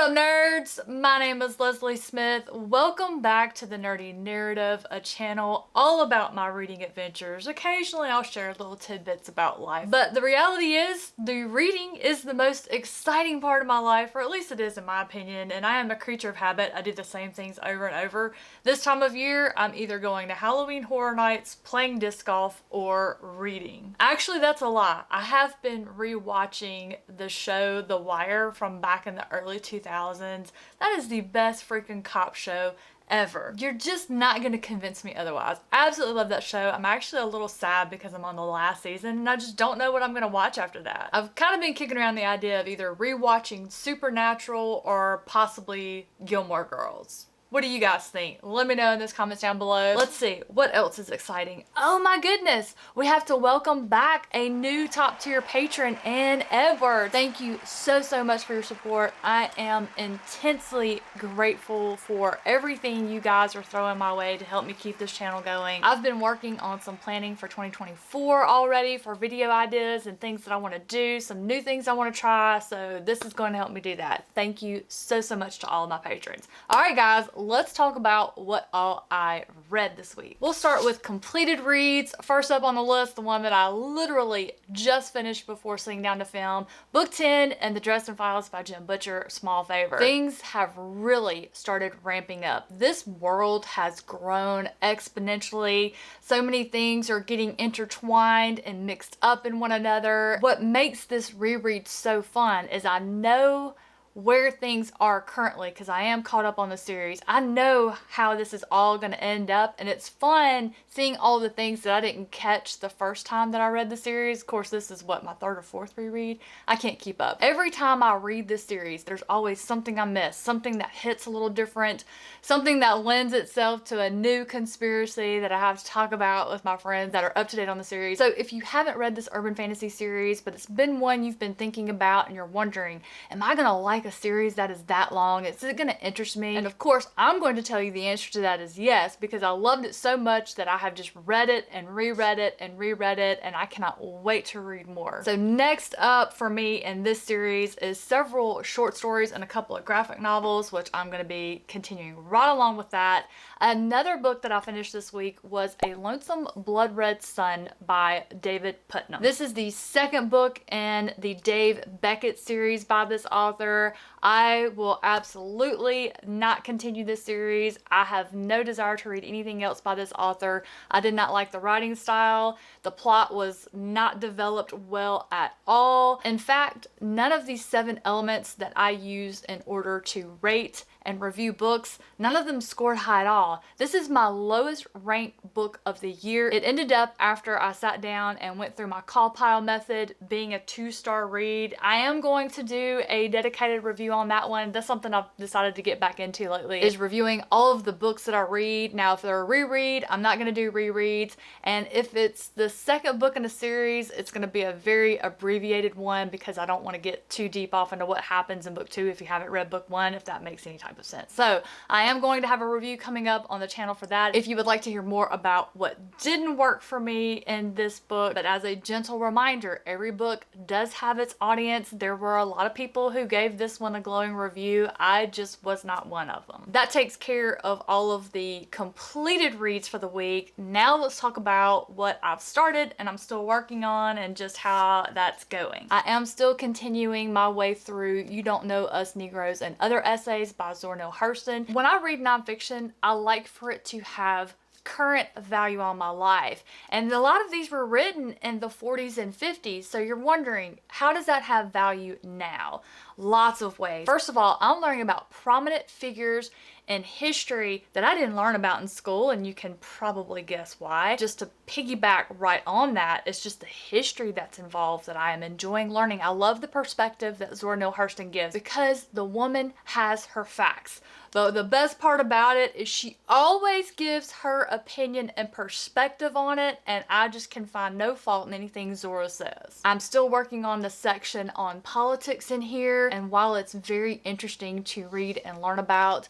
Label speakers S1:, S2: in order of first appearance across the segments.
S1: up, nerds? My name is Leslie Smith. Welcome back to the Nerdy Narrative, a channel all about my reading adventures. Occasionally I'll share little tidbits about life, but the reality is the reading is the most exciting part of my life, or at least it is in my opinion, and I am a creature of habit. I do the same things over and over. This time of year, I'm either going to Halloween Horror Nights, playing disc golf, or reading. Actually, that's a lie. I have been rewatching the show The Wire from back in the early 2000s. That is the best freaking cop show ever. You're just not gonna convince me otherwise. I absolutely love that show. I'm actually a little sad because I'm on the last season and I just don't know what I'm gonna watch after that. I've kind of been kicking around the idea of either rewatching Supernatural or possibly Gilmore Girls. What do you guys think? Let me know in the comments down below. Let's see, what else is exciting? Oh my goodness, we have to welcome back a new top tier patron, Ann Edwards. Thank you so much for your support. I am intensely grateful for everything you guys are throwing my way to help me keep this channel going. I've been working on some planning for 2024 already for video ideas and things that I want to do, some new things I want to try, so this is going to help me do that. Thank you so much to all of my patrons. All right guys, let's talk about what all I read this week. We'll start with completed reads. First up on the list, the one that I literally just finished before sitting down to film, Book 10 and the Dresden Files by Jim Butcher, small favor. Things have really started ramping up. This world has grown exponentially. So many things are getting intertwined and mixed up in one another. What makes this reread so fun is I know where things are currently because I am caught up on the series. I know how this is all going to end up, and it's fun seeing all the things that I didn't catch the first time that I read the series. Of course, this is what, my third or fourth reread? I can't keep up. Every time I read this series, there's always something I miss, something that hits a little different, something that lends itself to a new conspiracy that I have to talk about with my friends that are up to date on the series. So if you haven't read this urban fantasy series, but it's been one you've been thinking about and you're wondering, am I gonna like a series that is that long? Is it going to interest me? And of course, I'm going to tell you the answer to that is yes, because I loved it so much that I have just read it and reread it and reread it, and I cannot wait to read more. So next up for me in this series is several short stories and a couple of graphic novels, which I'm going to be continuing right along with that. Another book that I finished this week was A Lonesome Blood Red Son by David Putnam. This is the second book in the Dave Beckett series by this author. I will absolutely not continue this series. I have no desire to read anything else by this author. I did not like the writing style. The plot was not developed well at all. In fact, none of these 7 elements that I use in order to rate and review books, none of them scored high at all. This is my lowest ranked book of the year. It ended up after I sat down and went through my call pile method being a 2-star read. I am going to do a dedicated review on that one. That's something I've decided to get back into lately, is reviewing all of the books that I read. Now, if they're a reread, I'm not going to do rereads. And if it's the second book in a series, it's going to be a very abbreviated one because I don't want to get too deep off into what happens in book 2 if you haven't read book 1, if that makes any type of sense. So I am going to have a review coming up on the channel for that if you would like to hear more about what didn't work for me in this book. But as a gentle reminder, every book does have its audience. There were a lot of people who gave this one a glowing review. I just was not one of them. That takes care of all of the completed reads for the week. Now let's talk about what I've started and I'm still working on and just how that's going. I am still continuing my way through You Don't Know Us Negroes and Other Essays by Zora and Hurston. When I read nonfiction, I like for it to have current value on my life. And a lot of these were written in the 40s and 50s. So you're wondering, how does that have value now? Lots of ways. First of all, I'm learning about prominent figures in history that I didn't learn about in school, and you can probably guess why. Just to piggyback right on that, it's just the history that's involved that I am enjoying learning. I love the perspective that Zora Neale Hurston gives because the woman has her facts. But the best part about it is she always gives her opinion and perspective on it, and I just can find no fault in anything Zora says. I'm still working on the section on politics in here, and while it's very interesting to read and learn about,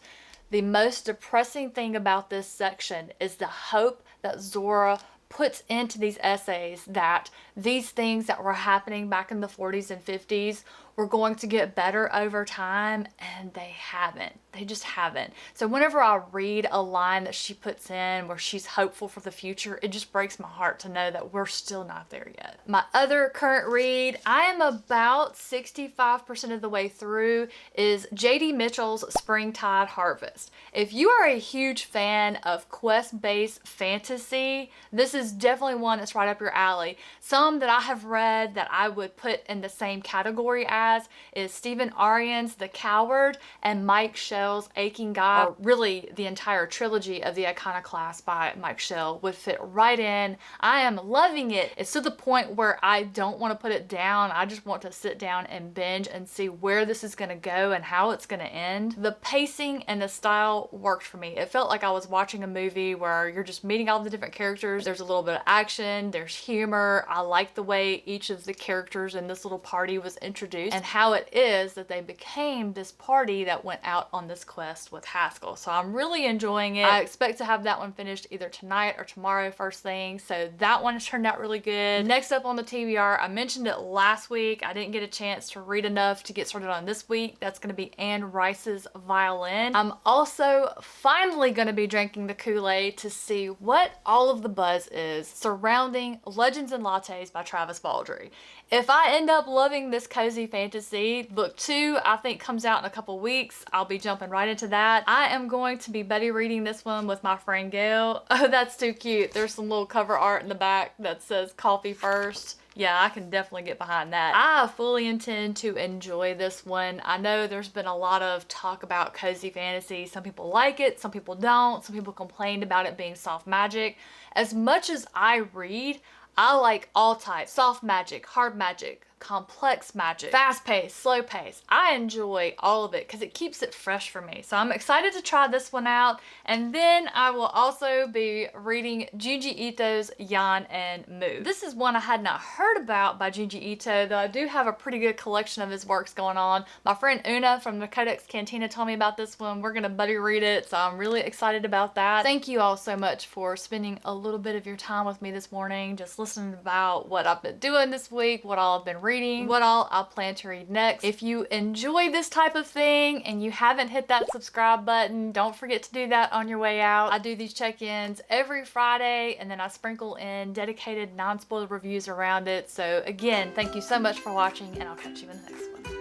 S1: the most depressing thing about this section is the hope that Zora puts into these essays that these things that were happening back in the 40s and 50s were going to get better over time, and they haven't. They just haven't. So whenever I read a line that she puts in where she's hopeful for the future, it just breaks my heart to know that we're still not there yet. My other current read, I am about 65% of the way through, is J.D. Mitchell's Springtide Harvest. If you are a huge fan of quest-based fantasy, this is definitely one that's right up your alley. Some that I have read that I would put in the same category as is Stephen Aryan's The Coward and Mike Shell's Aching God, or really the entire trilogy of the Iconoclast by Mike Shel would fit right in. I am loving it. It's to the point where I don't want to put it down. I just want to sit down and binge and see where this is going to go and how it's going to end. The pacing and the style worked for me. It felt like I was watching a movie where you're just meeting all the different characters. There's a little bit of action, there's humor. I like the way each of the characters in this little party was introduced and how it is that they became this party that went out on this quest with Haskell. So I'm really enjoying it. I expect to have that one finished either tonight or tomorrow first thing. So that one has turned out really good. Next up on the TBR, I mentioned it last week. I didn't get a chance to read enough to get started on this week. That's going to be Anne Rice's Violin. I'm also finally going to be drinking the Kool-Aid to see what all of the buzz is surrounding Legends and Lattes by Travis Baldree. If I end up loving this cozy fantasy, book 2 I think comes out in a couple weeks. I'll be jumping right into that. I am going to be buddy reading this one with my friend Gail. Oh, that's too cute. There's some little cover art in the back that says coffee first. Yeah, I can definitely get behind that. I fully intend to enjoy this one. I know there's been a lot of talk about cozy fantasy. Some people like it, some people don't. Some people complained about it being soft magic. As much as I read, I like all types. Soft magic, hard magic, complex magic, fast pace, slow pace. I enjoy all of it because it keeps it fresh for me. So I'm excited to try this one out. And then I will also be reading Junji Ito's Yan and Mu. This is one I had not heard about by Junji Ito, though I do have a pretty good collection of his works going on. My friend Una from the Codex Cantina told me about this one. We're gonna buddy read it, so I'm really excited about that. Thank you all so much for spending a little bit of your time with me this morning, just listening about what I've been doing this week, what all I've been reading, what all I'll plan to read next. If you enjoy this type of thing and you haven't hit that subscribe button, don't forget to do that on your way out. I do these check-ins every Friday, and then I sprinkle in dedicated non-spoiler reviews around it. So again, thank you so much for watching, and I'll catch you in the next one.